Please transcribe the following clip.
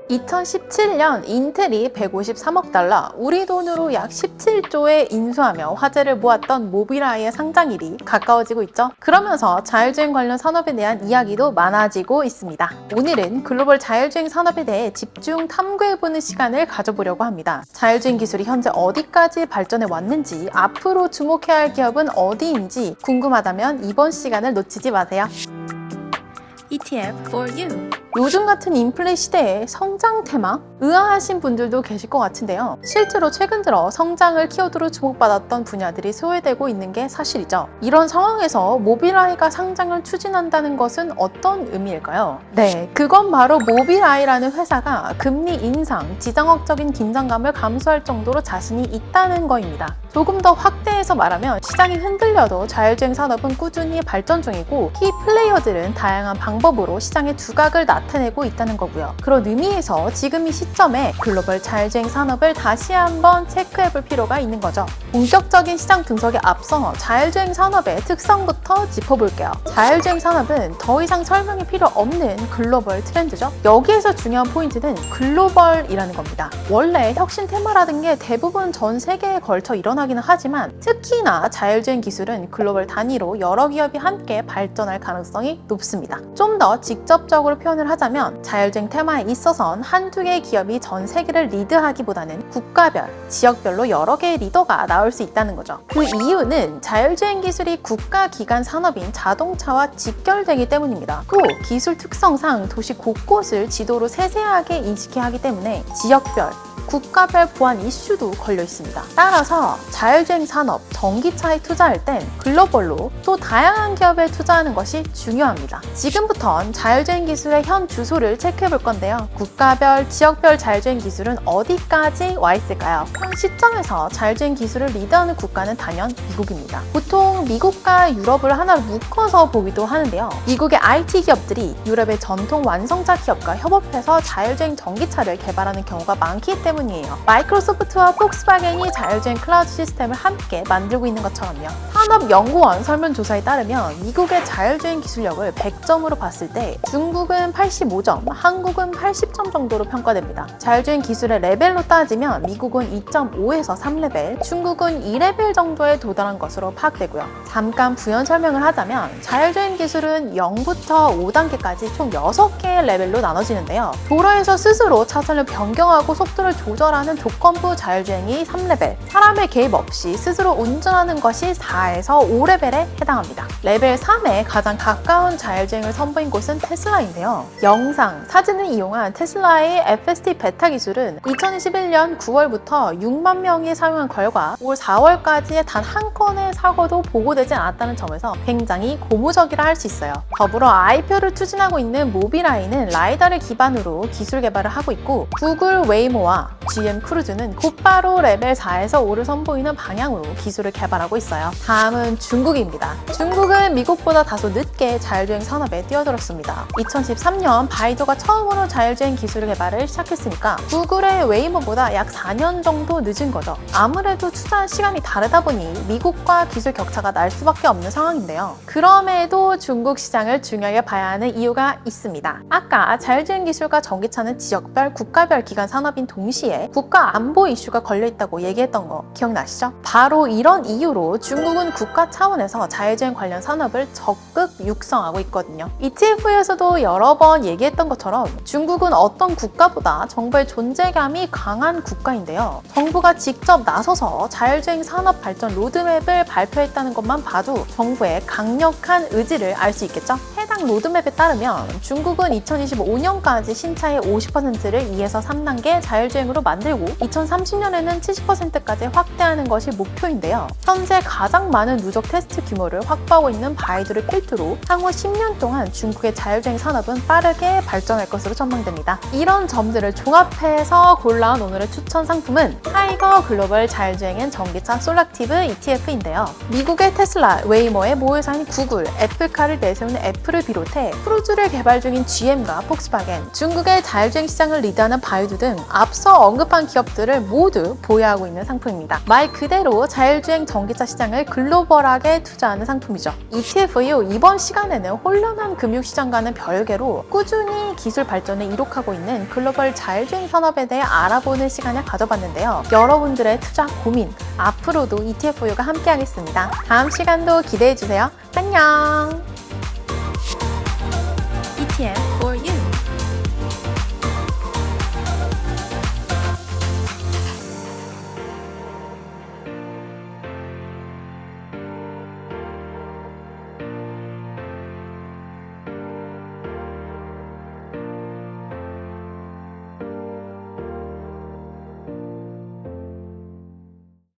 2017년 인텔이 153억 달러, 우리 돈으로 약 17조에 인수하며 화제를 모았던 모빌아이의 상장일이 가까워지고 있죠. 그러면서 자율주행 관련 산업에 대한 이야기도 많아지고 있습니다. 오늘은 글로벌 자율주행 산업에 대해 집중 탐구해보는 시간을 가져보려고 합니다. 자율주행 기술이 현재 어디까지 발전해 왔는지, 앞으로 주목해야 할 기업은 어디인지 궁금하다면 이번 시간을 놓치지 마세요. ETF for you. 요즘 같은 인플레 시대에 성장 테마? 의아하신 분들도 계실 것 같은데요. 실제로 최근 들어 성장을 키워드로 주목받았던 분야들이 소외되고 있는 게 사실이죠. 이런 상황에서 모빌아이가 상장을 추진한다는 것은 어떤 의미일까요? 네, 그건 바로 모빌아이라는 회사가 금리 인상, 지정학적인 긴장감을 감수할 정도로 자신이 있다는 거입니다. 조금 더 확대해서 말하면 시장이 흔들려도 자율주행 산업은 꾸준히 발전 중이고 키 플레이어들은 다양한 방법으로 시장의 두각을 나타내고 있다는 거고요. 그런 의미에서 지금 이 시점에 글로벌 자율주행 산업을 다시 한번 체크해볼 필요가 있는 거죠. 본격적인 시장 분석에 앞서 자율주행 산업의 특성부터 짚어볼게요. 자율주행 산업은 더 이상 설명이 필요 없는 글로벌 트렌드죠. 여기에서 중요한 포인트는 글로벌이라는 겁니다. 원래 혁신 테마라는 게 대부분 전 세계에 걸쳐 일어나기는 하지만 특히나 자율주행 기술은 글로벌 단위로 여러 기업이 함께 발전할 가능성이 높습니다. 좀 더 직접적으로 표현을 하자면 자율주행 테마에 있어선 한두 개의 기업이 전 세계를 리드하기보다는 국가별, 지역별로 여러 개의 리더가 나올 수 있다는 거죠. 그 이유는 자율주행 기술이 국가 기관 산업인 자동차와 직결되기 때문입니다. 또 기술 특성상 도시 곳곳을 지도로 세세하게 인식해야 하기 때문에 지역별, 국가별 보안 이슈도 걸려 있습니다. 따라서 자율주행 산업, 전기차에 투자할 땐 글로벌로 또 다양한 기업에 투자하는 것이 중요합니다. 지금부턴 자율주행 기술의 현 주소를 체크해 볼 건데요. 국가별, 지역별 자율주행 기술은 어디까지 와 있을까요? 현 시점에서 자율주행 기술을 리드하는 국가는 단연 미국입니다. 보통 미국과 유럽을 하나로 묶어서 보기도 하는데요. 미국의 IT 기업들이 유럽의 전통 완성차 기업과 협업해서 자율주행 전기차를 개발하는 경우가 많기 때문이에요. 마이크로소프트와 폭스바겐이 자율주행 클라우드 시스템을 함께 만들고 있는 것처럼요. 산업연구원 설문조사에 따르면 미국의 자율주행 기술력을 100점으로 봤을 때 중국은 85점, 한국은 80점 정도로 평가됩니다. 자율주행 기술의 레벨로 따지면 미국은 2.5에서 3레벨, 중국은 2레벨 정도에 도달한 것으로 파악되고요. 잠깐 부연 설명을 하자면 자율주행 기술은 0부터 5단계까지 총 6개의 레벨로 나눠지는데요. 도로에서 스스로 차선을 변경하고 속도를 조절하는 조건부 자율주행이 3레벨, 사람의 개입 없이 스스로 운전하는 것이 4에서 5레벨에 해당합니다. 레벨 3에 가장 가까운 자율주행을 선보인 곳은 테슬라인데요. 영상, 사진을 이용한 테슬라의 FSD 베타 기술은 2021년 9월부터 6만 명이 사용한 결과 올 4월까지 단 한 건의 사고도 보고되지 않았다는 점에서 굉장히 고무적이라 할 수 있어요. 더불어 IPO를 추진하고 있는 모빌아이는 라이다를 기반으로 기술 개발을 하고 있고 구글 웨이모와 GM 크루즈는 곧바로 레벨 4에서 5를 선보이는 방향으로 기술을 개발하고 있어요. 다음은 중국입니다. 중국은 미국보다 다소 늦게 자율주행 산업에 뛰어들었습니다. 2013년 바이두가 처음으로 자율주행 기술 개발을 시작했으니까 구글의 웨이모보다 약 4년 정도 늦은 거죠. 아무래도 투자한 시간이 다르다 보니 미국과 기술 격차가 날 수밖에 없는 상황인데요. 그럼에도 중국 시장을 중요하게 봐야 하는 이유가 있습니다. 아까 자율주행 기술과 전기차는 지역별, 국가별 기관 산업인 동시에 국가 안보 이슈가 걸려있다고 얘기했던 거 기억나시죠? 바로 이런 이유로 중국은 국가 차원에서 자율주행 관련 산업을 적극 육성하고 있거든요. ETF에서도 여러 번 얘기했던 것처럼 중국은 어떤 국가보다 정부의 존재감이 강한 국가인데요. 정부가 직접 나서서 자율주행 산업 발전 로드맵을 발표했다는 것만 봐도 정부의 강력한 의지를 알 수 있겠죠? 해당 로드맵에 따르면 중국은 2025년까지 신차의 50%를 2에서 3단계 자율주행으로 만들고 2030년에는 70%까지 확대하는 것이 목표인데요. 현재 가장 많은 누적 테스트 규모를 확보하고 있는 바이두를 필두로 향후 10년 동안 중국의 자율주행 산업은 빠르게 발전할 것으로 전망됩니다. 이런 점들을 종합해서 골라온 오늘의 추천 상품은 타이거 글로벌 자율주행 전기차 솔락티브 ETF인데요. 미국의 테슬라, 웨이모의 모회사인 구글, 애플카를 내세우는 애플을 비롯해 크루즈를 개발 중인 GM과 폭스바겐, 중국의 자율주행 시장을 리드하는 바이두 등 앞서 언급한 기업들을 모두 보유하고 있는 상품입니다. 말 그대로 자율주행 전기차 시장을 글로벌하게 투자하는 상품이죠. ETFU 이번 시간에는 혼란한 금융시장과는 별개로 꾸준히 기술 발전을 이룩하고 있는 글로벌 자율주행 산업에 대해 알아보는 시간을 가져봤는데요. 여러분들의 투자 고민, 앞으로도 ETFU가 함께하겠습니다. 다음 시간도 기대해주세요. 안녕! ETF for